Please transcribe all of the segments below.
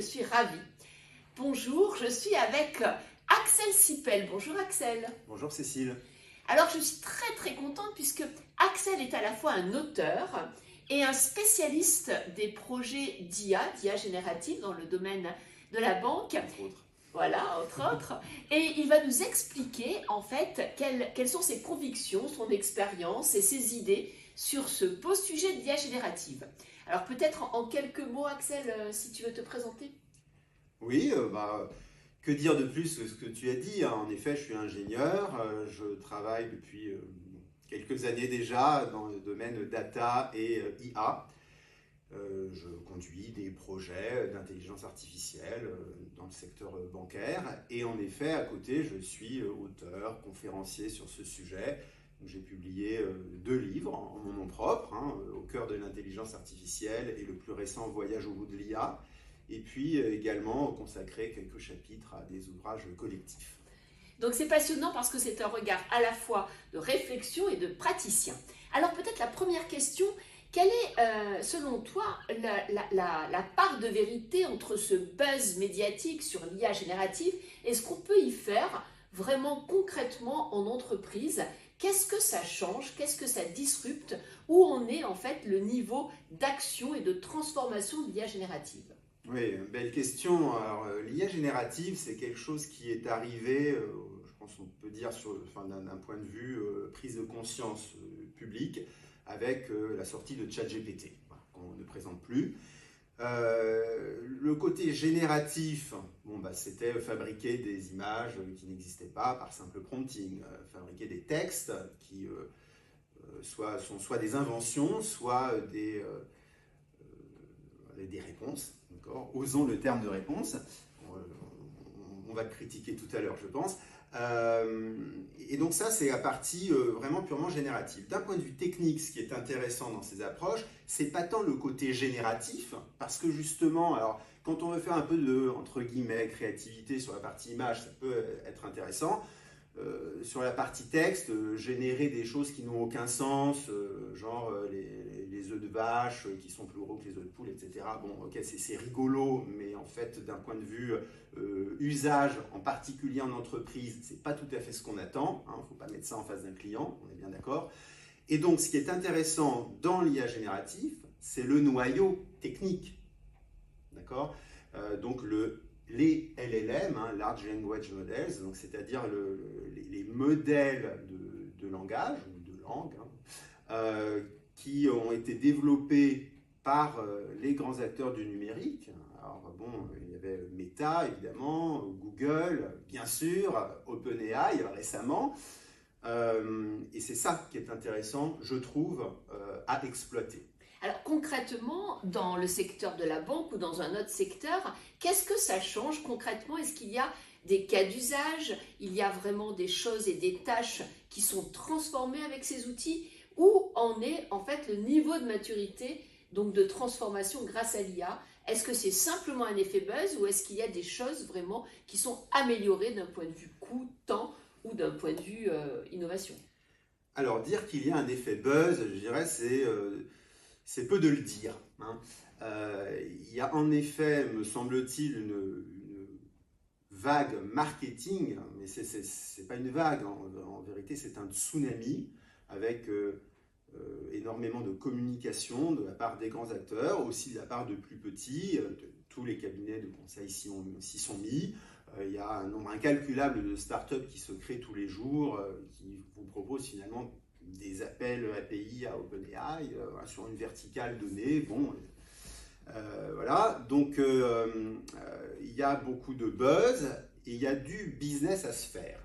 suis ravie. Bonjour, je suis avec Axel Sipel. Bonjour Axel. Bonjour Cécile. Alors je suis très contente puisque Axel est à la fois un auteur et un spécialiste des projets d'IA générative dans le domaine de la banque. Entre autres. Voilà, entre autres. Et il va nous expliquer en fait quelles sont ses convictions, son expérience et ses idées sur ce beau sujet d'IA générative. Alors peut-être en quelques mots, Axel, si tu veux te présenter. Oui, que dire de plus que ce que tu as dit, hein. En effet, je suis ingénieur, je travaille depuis quelques années déjà dans le domaine data et IA. Je conduis des projets d'intelligence artificielle dans le secteur bancaire et en effet, à côté, je suis auteur, conférencier sur ce sujet. J'ai publié 2 livres en mon nom propre, hein, Au cœur de l'intelligence artificielle et le plus récent Voyage au bout de l'IA. Et puis également consacré quelques chapitres à des ouvrages collectifs. Donc c'est passionnant parce que c'est un regard à la fois de réflexion et de praticien. Alors peut-être la première question, quelle est selon toi la part de vérité entre ce buzz médiatique sur l'IA générative et ce qu'on peut y faire vraiment concrètement en entreprise? Qu'est-ce que ça change? Qu'est-ce que ça disrupte? Où en est en fait le niveau d'action et de transformation de l'IA générative? Oui, belle question. Alors, l'IA générative, c'est quelque chose qui est arrivé, je pense qu'on peut dire, d'un point de vue prise de conscience publique, avec la sortie de ChatGPT, voilà, qu'on ne présente plus. Le côté génératif, c'était fabriquer des images qui n'existaient pas par simple prompting, fabriquer des textes qui sont soit des inventions, soit des réponses. Osons le terme de réponse, on va le critiquer tout à l'heure je pense, et donc ça c'est la partie vraiment purement générative. D'un point de vue technique, ce qui est intéressant dans ces approches, c'est pas tant le côté génératif, parce que justement, alors quand on veut faire un peu de, entre guillemets, créativité sur la partie image, ça peut être intéressant. Sur la partie texte, générer des choses qui n'ont aucun sens, genre les œufs de vache qui sont plus gros que les œufs de poule, etc. Bon, ok, c'est rigolo, mais en fait, d'un point de vue usage, en particulier en entreprise, c'est pas tout à fait ce qu'on attend. Hein, faut pas mettre ça en face d'un client, on est bien d'accord. Et donc, ce qui est intéressant dans l'IA génératif, c'est le noyau technique, d'accord. Donc les LLM, hein, Large Language Models, donc c'est-à-dire les modèles de langage ou de langue, hein, qui ont été développés par les grands acteurs du numérique. Alors il y avait Meta évidemment, Google, bien sûr, OpenAI récemment, et c'est ça qui est intéressant, je trouve, à exploiter. Alors concrètement, dans le secteur de la banque ou dans un autre secteur, qu'est-ce que ça change concrètement? Est-ce qu'il y a des cas d'usage? Il y a vraiment des choses et des tâches qui sont transformées avec ces outils? Où en est en fait le niveau de maturité, donc de transformation grâce à l'IA? Est-ce que c'est simplement un effet buzz ou est-ce qu'il y a des choses vraiment qui sont améliorées d'un point de vue coût, temps ou d'un point de vue innovation? Alors dire qu'il y a un effet buzz, je dirais, c'est peu de le dire, hein. Il y a en effet, me semble-t-il, une vague marketing, mais c'est pas une vague, en vérité c'est un tsunami avec énormément de communication de la part des grands acteurs, aussi de la part de plus petits, tous les cabinets de conseil s'y sont mis. Il y a un nombre incalculable de startups qui se créent tous les jours, qui vous proposent finalement des appels API à OpenAI sur une verticale donnée. Bon, voilà. Donc il y a beaucoup de buzz et il y a du business à se faire.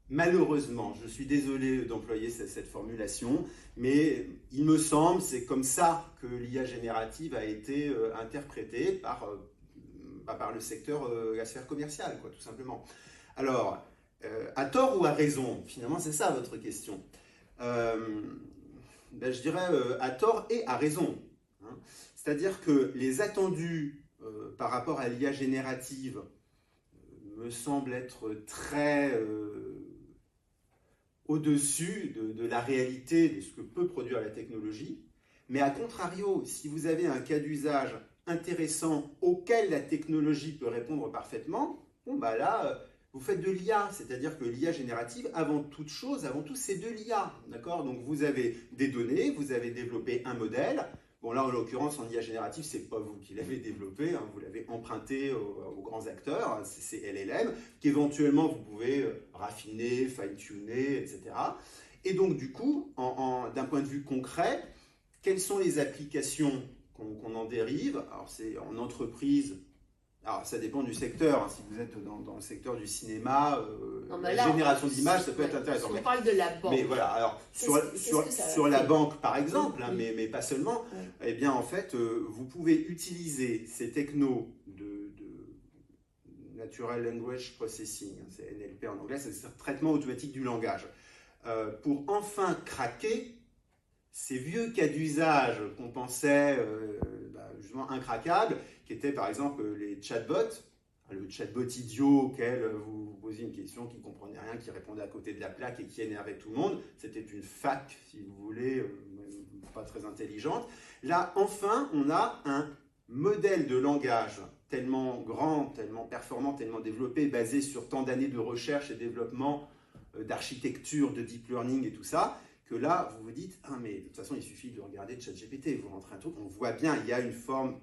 Malheureusement, je suis désolé d'employer cette formulation, mais il me semble, c'est comme ça que l'IA générative a été interprétée par le secteur, la sphère commerciale, quoi, tout simplement. Alors, à tort ou à raison? Finalement, c'est ça votre question. Je dirais à tort et à raison, hein. C'est-à-dire que les attendus par rapport à l'IA générative me semblent être très au-dessus de la réalité de ce que peut produire la technologie. Mais à contrario, si vous avez un cas d'usage intéressants auxquels la technologie peut répondre parfaitement, bon bah là, vous faites de l'IA, c'est-à-dire que l'IA générative, avant toute chose, avant tout, c'est de l'IA, d'accord? Donc vous avez des données, vous avez développé un modèle. Bon là, en l'occurrence, en IA générative, c'est pas vous qui l'avez développé, hein, vous l'avez emprunté aux grands acteurs, c'est LLM, qu'éventuellement vous pouvez raffiner, fine-tuner, etc. Et donc du coup, d'un point de vue concret, quelles sont les applications qu'on en dérive? Alors c'est en entreprise. Alors, ça dépend du secteur. Si vous êtes dans le secteur du cinéma, la génération d'images, ça peut être intéressant. On parle de la banque. Mais voilà, alors, sur la banque, par exemple, hein, mais pas seulement, eh bien, en fait, vous pouvez utiliser ces technos de Natural Language Processing, hein, c'est NLP en anglais, c'est le traitement automatique du langage, pour enfin craquer ces vieux cas d'usage qu'on pensait justement incraquables, qui étaient par exemple les chatbots, le chatbot idiot auquel vous posiez une question qui ne comprenait rien, qui répondait à côté de la plaque et qui énervait tout le monde. C'était une fac, si vous voulez, pas très intelligente. Là, enfin, on a un modèle de langage tellement grand, tellement performant, tellement développé, basé sur tant d'années de recherche et développement d'architecture, de deep learning et tout ça, que là, vous vous dites, ah mais de toute façon, il suffit de regarder ChatGPT, vous rentrez un truc, on voit bien, il y a une forme,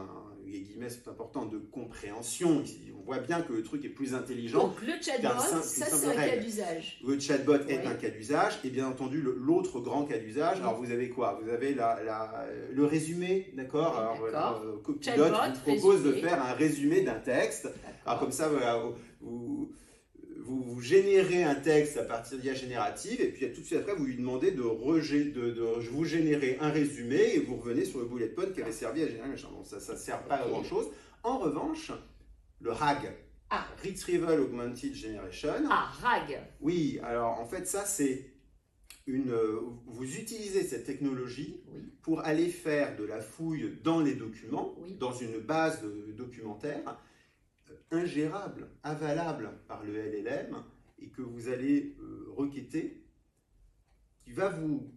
hein, les guillemets c'est important, de compréhension. On voit bien que le truc est plus intelligent. Donc le chatbot, ça c'est un cas d'usage. Le chatbot est un cas d'usage, et bien entendu, l'autre grand cas d'usage, alors vous avez quoi? Vous avez le résumé, d'accord? Alors, Copilot vous propose de faire un résumé d'un texte. Alors comme ça, voilà, vous générez un texte à partir d'IA générative et puis tout de suite après, vous lui demandez de vous générer un résumé et vous revenez sur le bullet point qui avait servi à générer machin. Bon, ça ne sert pas à grand-chose. En revanche, le RAG, Retrieval Augmented Generation. Ah, RAG. Oui, alors en fait, ça c'est vous utilisez cette technologie pour aller faire de la fouille dans les documents, dans une base documentaire, ingérable, avalable par le LLM et que vous allez requêter, qui va vous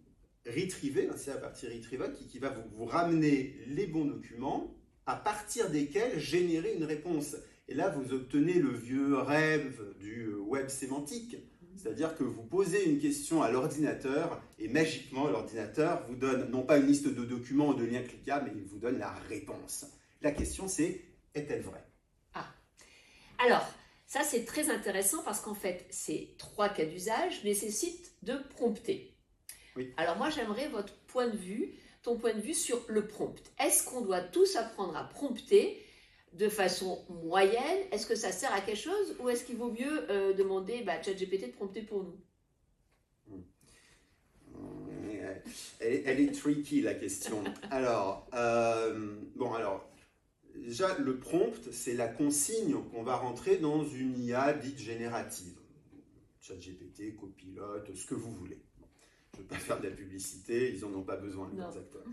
retriever, c'est à partir de retrieval, qui va vous ramener les bons documents à partir desquels générer une réponse. Et là, vous obtenez le vieux rêve du web sémantique, c'est-à-dire que vous posez une question à l'ordinateur et magiquement, l'ordinateur vous donne non pas une liste de documents ou de liens cliquables, mais il vous donne la réponse. La question c'est, est-elle vraie? Alors, ça c'est très intéressant parce qu'en fait, ces 3 cas d'usage nécessitent de prompter. Oui. Alors moi, j'aimerais ton point de vue sur le prompt. Est-ce qu'on doit tous apprendre à prompter de façon moyenne? Est-ce que ça sert à quelque chose ou est-ce qu'il vaut mieux demander à ChatGPT de prompter pour nous? Elle est tricky la question. Alors, déjà, le prompt, c'est la consigne qu'on va rentrer dans une IA dite générative. ChatGPT, Copilot, ce que vous voulez. Bon, je ne veux pas faire de la publicité, ils n'en ont pas besoin, les acteurs.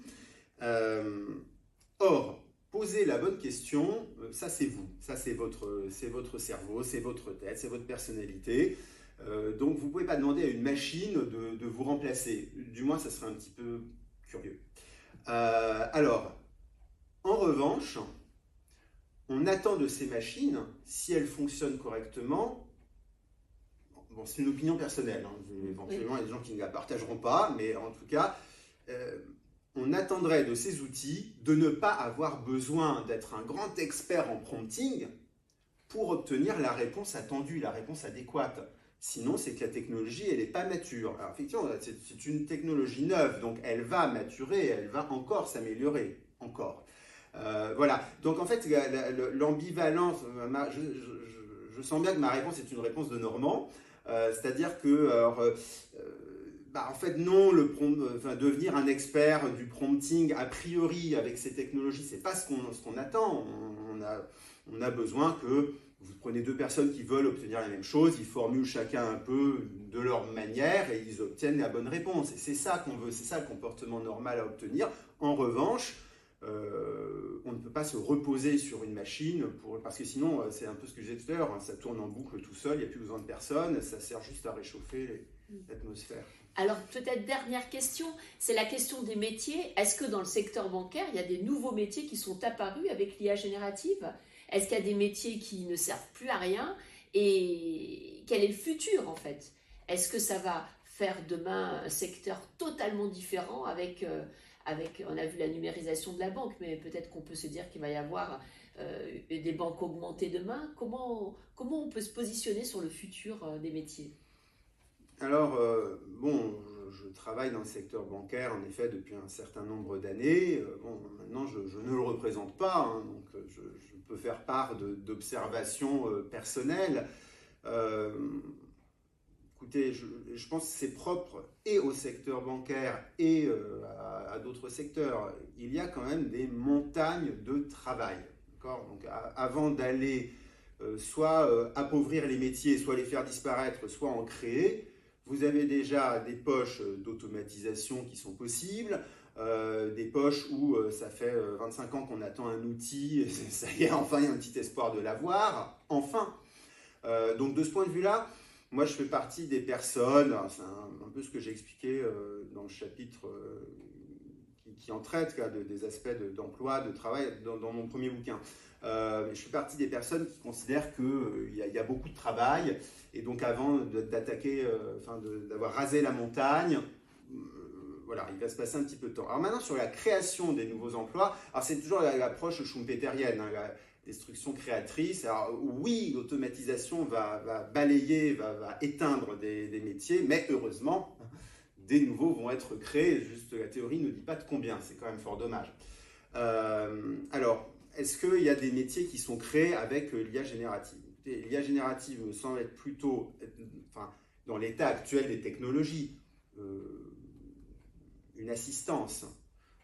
Or, poser la bonne question, ça c'est vous. Ça c'est votre cerveau, c'est votre tête, c'est votre personnalité. Donc vous ne pouvez pas demander à une machine de vous remplacer. Du moins, ça serait un petit peu curieux. Alors, en revanche, on attend de ces machines, si elles fonctionnent correctement, bon, c'est une opinion personnelle, hein, éventuellement il y a des gens qui ne la partageront pas, mais en tout cas, on attendrait de ces outils de ne pas avoir besoin d'être un grand expert en prompting pour obtenir la réponse attendue, la réponse adéquate. Sinon, c'est que la technologie, elle n'est pas mature. Alors effectivement, c'est une technologie neuve, donc elle va maturer, elle va encore s'améliorer, encore. Voilà, donc en fait, l'ambivalence, je sens bien que ma réponse est une réponse de Normand, c'est-à-dire que, en fait, non, devenir un expert du prompting, a priori, avec ces technologies, c'est pas ce qu'on attend. On a besoin que vous prenez 2 personnes qui veulent obtenir la même chose, ils formulent chacun un peu de leur manière et ils obtiennent la bonne réponse. Et c'est ça qu'on veut, c'est ça le comportement normal à obtenir. En revanche, on ne peut pas se reposer sur une machine, parce que sinon, c'est un peu ce que je disais tout à l'heure, hein, ça tourne en boucle tout seul, il n'y a plus besoin de personne, ça sert juste à réchauffer l'atmosphère. Alors peut-être dernière question, c'est la question des métiers. Est-ce que dans le secteur bancaire, il y a des nouveaux métiers qui sont apparus avec l'IA générative? Est-ce qu'il y a des métiers qui ne servent plus à rien? Et quel est le futur en fait? Est-ce que ça va faire demain un secteur totalement différent avec, on a vu la numérisation de la banque, mais peut-être qu'on peut se dire qu'il va y avoir des banques augmentées demain. Comment on peut se positionner sur le futur des métiers? Alors, bon, je travaille dans le secteur bancaire, en effet, depuis un certain nombre d'années. Bon, maintenant, je ne le représente pas, hein, donc je peux faire part d'observations personnelles. Écoutez, je pense que c'est propre et au secteur bancaire et à d'autres secteurs. Il y a quand même des montagnes de travail. Donc, avant d'aller soit appauvrir les métiers, soit les faire disparaître, soit en créer, vous avez déjà des poches d'automatisation qui sont possibles, des poches où ça fait 25 ans qu'on attend un outil, et ça y est, enfin il y a un petit espoir de l'avoir, enfin. Donc de ce point de vue-là, moi je fais partie des personnes, c'est un peu ce que j'ai expliqué dans le chapitre qui en traite des aspects d'emploi, de travail, dans mon premier bouquin. Je fais partie des personnes qui considèrent qu'il y a beaucoup de travail, et donc avant d'attaquer, d'avoir rasé la montagne, voilà, il va se passer un petit peu de temps. Alors maintenant, sur la création des nouveaux emplois, alors c'est toujours l'approche schumpeterienne, hein, la destruction créatrice. Alors oui, l'automatisation va balayer, va éteindre des métiers, mais heureusement, des nouveaux vont être créés. Juste la théorie ne dit pas de combien, c'est quand même fort dommage. Alors, est-ce qu'il y a des métiers qui sont créés avec l'IA générative? L'IA générative me semble être plutôt, dans l'état actuel des technologies, une assistance.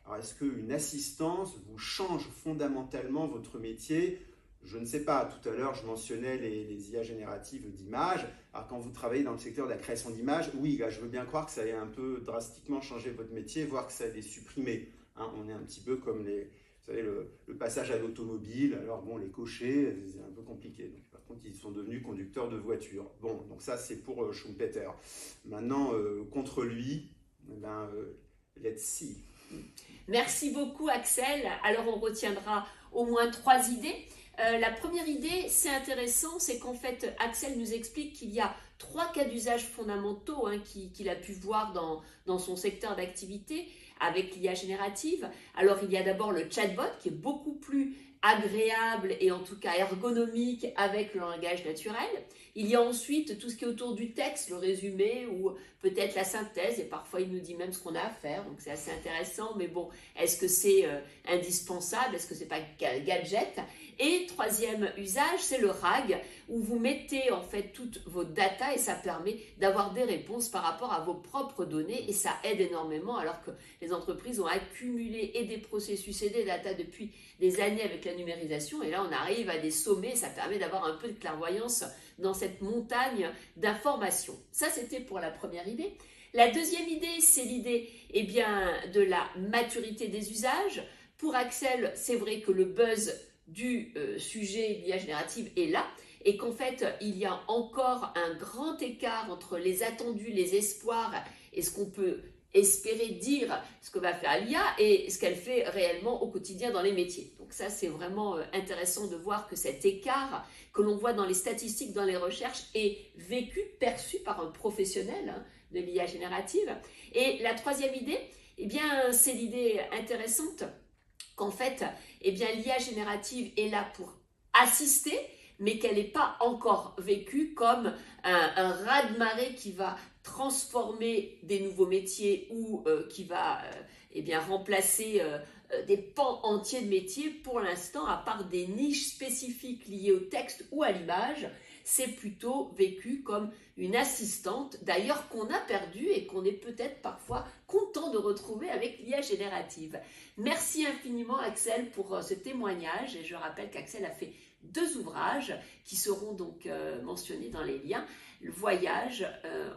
Alors, est-ce qu'une assistance vous change fondamentalement votre métier? Je ne sais pas. Tout à l'heure, je mentionnais les IA génératives d'images. Alors, quand vous travaillez dans le secteur de la création d'images, oui, là, je veux bien croire que ça ait un peu drastiquement changé votre métier, voire que ça ait les supprimé. Hein, on est un petit peu comme vous savez, le passage à l'automobile. Alors, bon, les cochers, c'est un peu compliqué. Donc, par contre, ils sont devenus conducteurs de voitures. Bon, donc ça, c'est pour Schumpeter. Maintenant, contre lui, let's see. Merci beaucoup Axel. Alors on retiendra au moins 3 idées. La première idée, c'est intéressant, c'est qu'en fait Axel nous explique qu'il y a 3 cas d'usage fondamentaux qu'il a pu voir dans son secteur d'activité avec l'IA générative. Alors il y a d'abord le chatbot qui est beaucoup plus agréable et en tout cas ergonomique avec le langage naturel. Il y a ensuite tout ce qui est autour du texte, le résumé ou peut-être la synthèse, et parfois il nous dit même ce qu'on a à faire, donc c'est assez intéressant, mais bon, est-ce que c'est indispensable, est-ce que c'est pas gadget? Et troisième usage, c'est le RAG, où vous mettez en fait toutes vos datas et ça permet d'avoir des réponses par rapport à vos propres données et ça aide énormément alors que les entreprises ont accumulé et des processus et des datas depuis des années avec la numérisation et là on arrive à des sommets, ça permet d'avoir un peu de clairvoyance dans cette montagne d'informations. Ça c'était pour la première idée. La deuxième idée, c'est l'idée de la maturité des usages. Pour Axel, c'est vrai que le buzz du sujet de l'IA générative est là et qu'en fait il y a encore un grand écart entre les attendus, les espoirs et ce qu'on peut espérer dire ce que va faire l'IA et ce qu'elle fait réellement au quotidien dans les métiers. Donc ça c'est vraiment intéressant de voir que cet écart que l'on voit dans les statistiques, dans les recherches est vécu, perçu par un professionnel de l'IA générative. Et la troisième idée, c'est l'idée intéressante qu'en fait, l'IA générative est là pour assister, mais qu'elle n'est pas encore vécue comme un raz-de-marée qui va transformer des nouveaux métiers ou qui va remplacer des pans entiers de métiers. Pour l'instant, à part des niches spécifiques liées au texte ou à l'image, c'est plutôt vécu comme une assistante, d'ailleurs qu'on a perdue et qu'on est peut-être parfois content de retrouver avec l'IA générative. Merci infiniment Axel pour ce témoignage et je rappelle qu'Axel a fait 2 ouvrages qui seront donc mentionnés dans les liens. Le voyage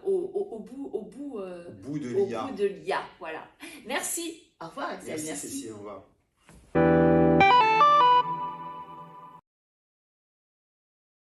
au bout de l'IA. Voilà. Merci. Au revoir Axel. Merci Cécile, au revoir.